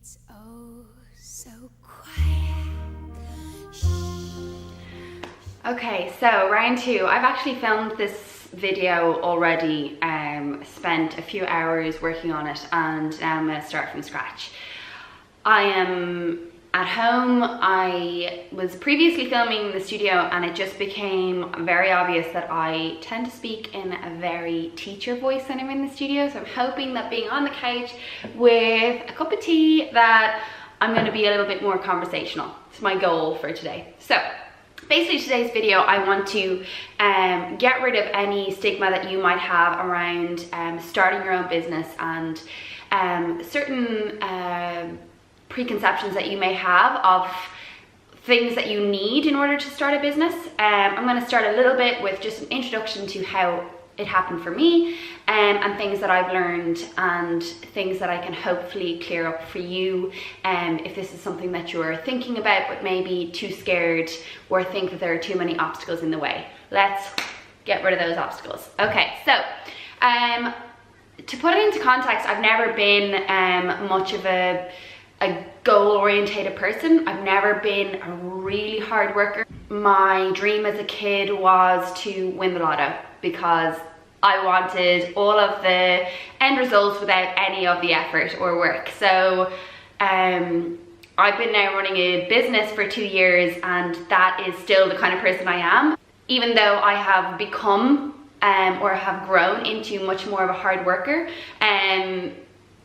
It's oh so quiet. Shh. Okay, so round two. I've actually filmed this video already, spent a few hours working on it, and now I'm going to start from scratch. I am at home. I was previously filming in the studio and it just became very obvious that I tend to speak in a very teacher voice when I'm in the studio, so I'm hoping that being on the couch with a cup of tea that I'm going to be a little bit more conversational. It's my goal for today. So basically today's video, I want to get rid of any stigma that you might have around starting your own business and certain preconceptions that you may have of things that you need in order to start a business. I'm going to start a little bit with just an introduction to how it happened for me, and things that I've learned and things that I can hopefully clear up for you if this is something that you're thinking about but maybe too scared or think that there are too many obstacles in the way. Let's get rid of those obstacles. Okay, so to put it into context, I've never been much of a goal-orientated person. I've never been a really hard worker. My dream as a kid was to win the lotto because I wanted all of the end results without any of the effort or work. So I've been now running a business for 2 years, and that is still the kind of person I am, even though I have become or have grown into much more of a hard worker.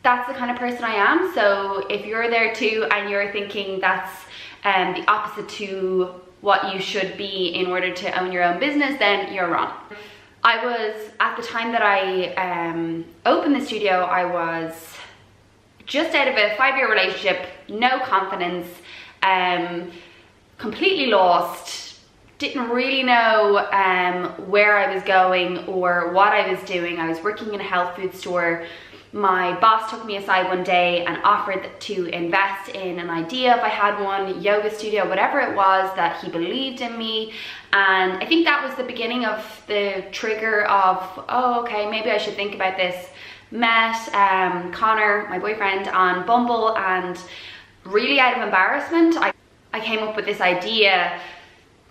That's the kind of person I am. So if you're there too and you're thinking that's the opposite to what you should be in order to own your own business, then you're wrong. I was, at the time that I opened the studio, I was just out of a 5-year relationship, no confidence, completely lost, didn't really know where I was going or what I was doing. I was working in a health food store. My boss took me aside one day and offered to invest in an idea if I had one, yoga studio, whatever it was, that he believed in me. And I think that was the beginning of the trigger of, oh, okay, maybe I should think about this. Met Connor, my boyfriend, on Bumble, and really out of embarrassment, I came up with this idea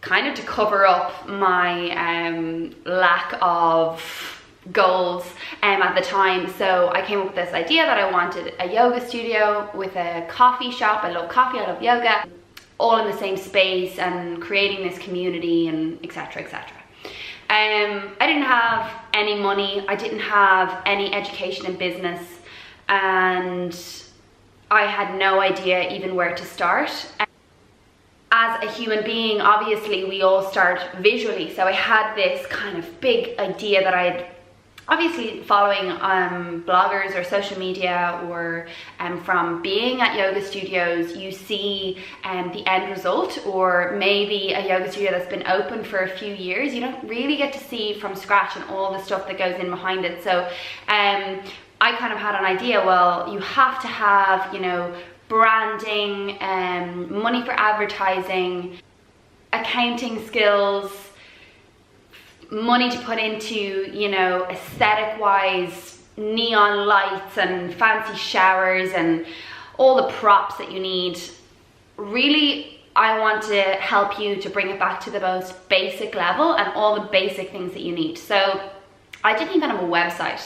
kind of to cover up my lack of goals at the time. So I came up with this idea that I wanted a yoga studio with a coffee shop. I love coffee, I love yoga, all in the same space, and creating this community, and etc, etc. I didn't have any money, I didn't have any education in business, and I had no idea even where to start. As a human being, obviously we all start visually, so I had this kind of big idea that I had obviously following bloggers or social media, or from being at yoga studios, you see the end result, or maybe a yoga studio that's been open for a few years. You don't really get to see from scratch and all the stuff that goes in behind it. So I kind of had an idea, well, you have to have, you know, branding, money for advertising, accounting skills, money to put into, you know, aesthetic wise, neon lights and fancy showers and all the props that you need. Really, I want to help you to bring it back to the most basic level and all the basic things that you need. So I didn't even have a website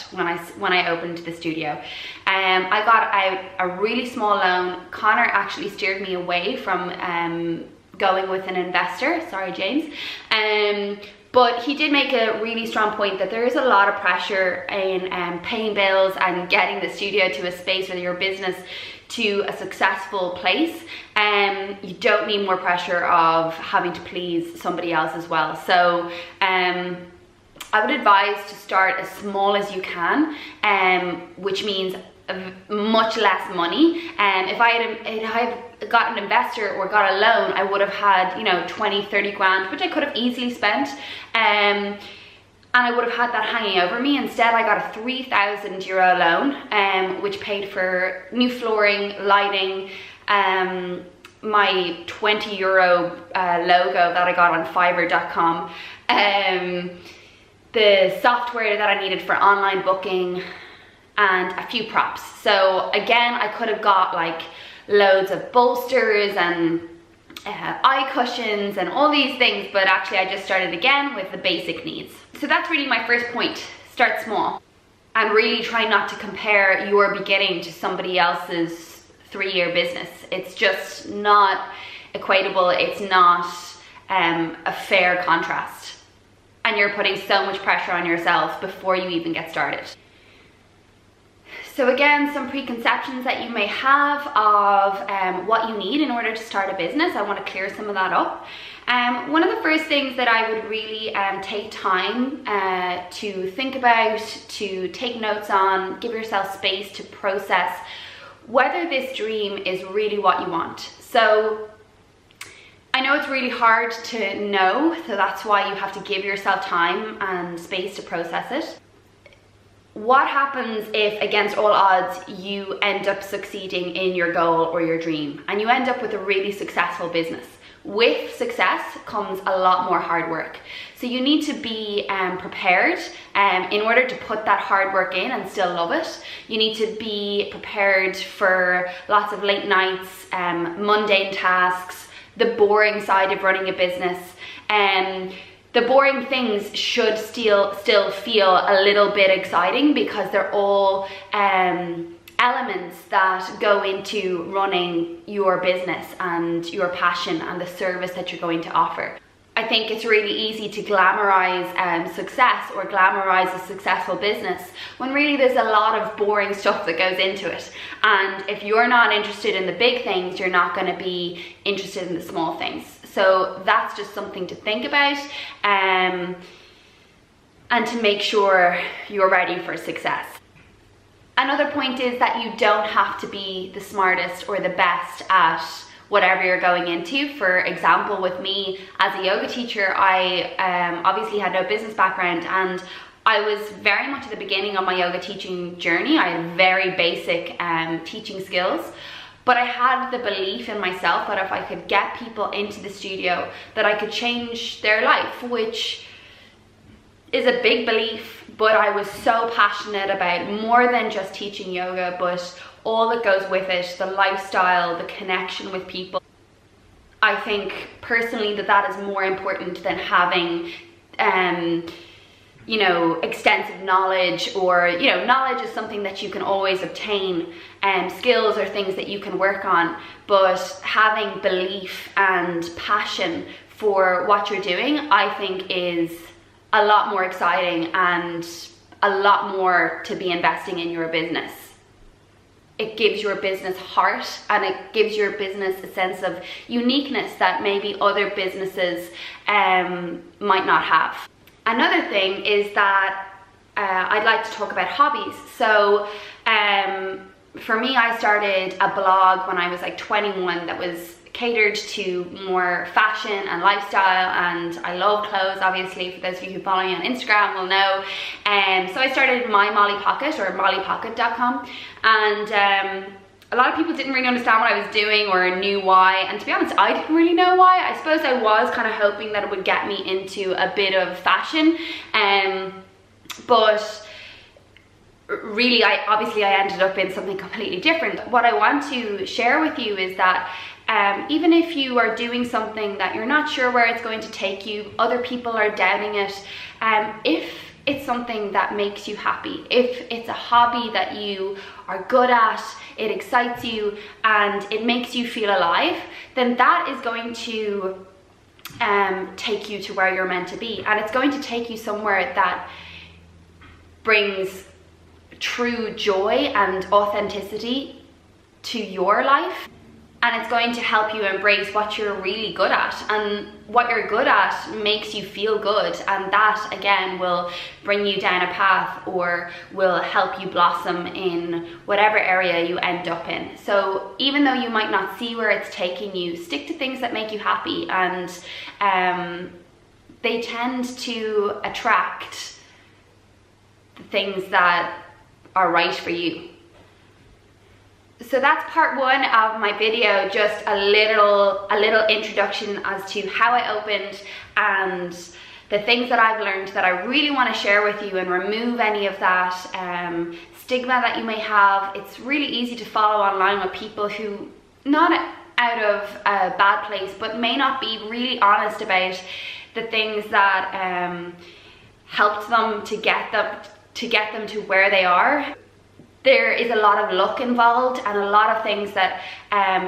when I opened the studio. I got out a really small loan. Connor actually steered me away from going with an investor. Sorry, James. But he did make a really strong point that there is a lot of pressure in paying bills and getting the studio to a space or your business to a successful place. You don't need more pressure of having to please somebody else as well. So I would advise to start as small as you can, which means much less money. If I had got an investor or got a loan, I would have had, you know, 20-30 grand, which I could have easily spent, and I would have had that hanging over me. Instead, I got a €3,000 loan, which paid for new flooring, lighting, my €20 logo that I got on Fiverr.com, the software that I needed for online booking, and a few props. So again, I could have got like loads of bolsters and eye cushions and all these things, but actually I just started again with the basic needs. So that's really my first point. Start small and really try not to compare your beginning to somebody else's 3-year business. It's just not equatable. It's not a fair contrast, and you're putting so much pressure on yourself before you even get started. So again, some preconceptions that you may have of what you need in order to start a business. I want to clear some of that up. One of the first things that I would really take time to think about, to take notes on, give yourself space to process whether this dream is really what you want. So I know it's really hard to know, so that's why you have to give yourself time and space to process it. What happens if, against all odds, you end up succeeding in your goal or your dream and you end up with a really successful business? With success comes a lot more hard work. So you need to be prepared in order to put that hard work in and still love it. You need to be prepared for lots of late nights, mundane tasks, the boring side of running a business. The boring things should still feel a little bit exciting because they're all elements that go into running your business and your passion and the service that you're going to offer. I think it's really easy to glamorize success or glamorize a successful business when really there's a lot of boring stuff that goes into it. And if you're not interested in the big things, you're not going to be interested in the small things. So that's just something to think about and to make sure you're ready for success. Another point is that you don't have to be the smartest or the best at whatever you're going into. For example, with me as a yoga teacher, I obviously had no business background, and I was very much at the beginning of my yoga teaching journey. I had very basic teaching skills. But I had the belief in myself that if I could get people into the studio, that I could change their life, which is a big belief, but I was so passionate about more than just teaching yoga, but all that goes with it, the lifestyle, the connection with people. I think personally that is more important than having extensive knowledge, or knowledge is something that you can always obtain, and skills are things that you can work on, but having belief and passion for what you're doing, I think is a lot more exciting and a lot more to be investing in your business. It gives your business heart, and it gives your business a sense of uniqueness that maybe other businesses might not have. Another thing is that I'd like to talk about hobbies. So for me, I started a blog when I was like 21 that was catered to more fashion and lifestyle, and I love clothes, obviously. For those of you who follow me on Instagram will know. So I started my Molly Pocket, or mollypocket.com, and a lot of people didn't really understand what I was doing or knew why, and to be honest, I didn't really know why. I suppose I was kind of hoping that it would get me into a bit of fashion, but really I ended up in something completely different. What I want to share with you is that even if you are doing something that you're not sure where it's going to take you, other people are doubting it, if it's something that makes you happy, if it's a hobby that you are good at, it excites you and it makes you feel alive, then that is going to take you to where you're meant to be, and it's going to take you somewhere that brings true joy and authenticity to your life. And it's going to help you embrace what you're really good at, and what you're good at makes you feel good, and that again will bring you down a path or will help you blossom in whatever area you end up in. So even though you might not see where it's taking you, stick to things that make you happy, and they tend to attract the things that are right for you. So that's part one of my video, just a little introduction as to how I opened and the things that I've learned that I really want to share with you and remove any of that stigma that you may have. It's really easy to follow online with people who not out of a bad place, but may not be really honest about the things that helped them to get them to where they are. There is a lot of luck involved and a lot of things that,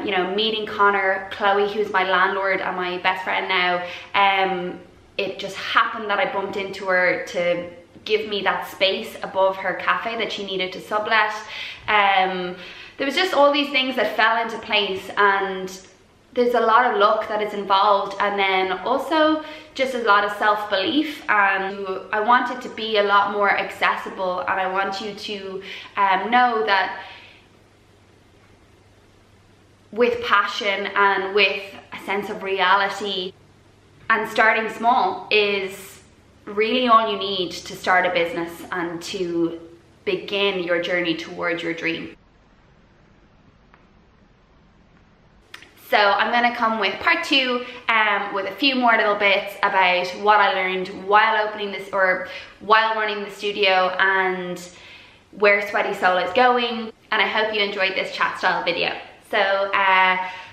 you know, meeting Connor, Chloe, who's my landlord and my best friend now, it just happened that I bumped into her to give me that space above her cafe that she needed to sublet. There was just all these things that fell into place, and there's a lot of luck that is involved, and then also just a lot of self-belief. And I want it to be a lot more accessible, and I want you to know that with passion and with a sense of reality, and starting small is really all you need to start a business and to begin your journey towards your dream. So I'm going to come with part 2 with a few more little bits about what I learned while opening this, or while running the studio, and where Sweaty Soul is going. And I hope you enjoyed this chat style video. So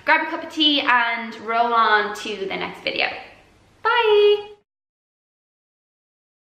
grab a cup of tea and roll on to the next video. Bye!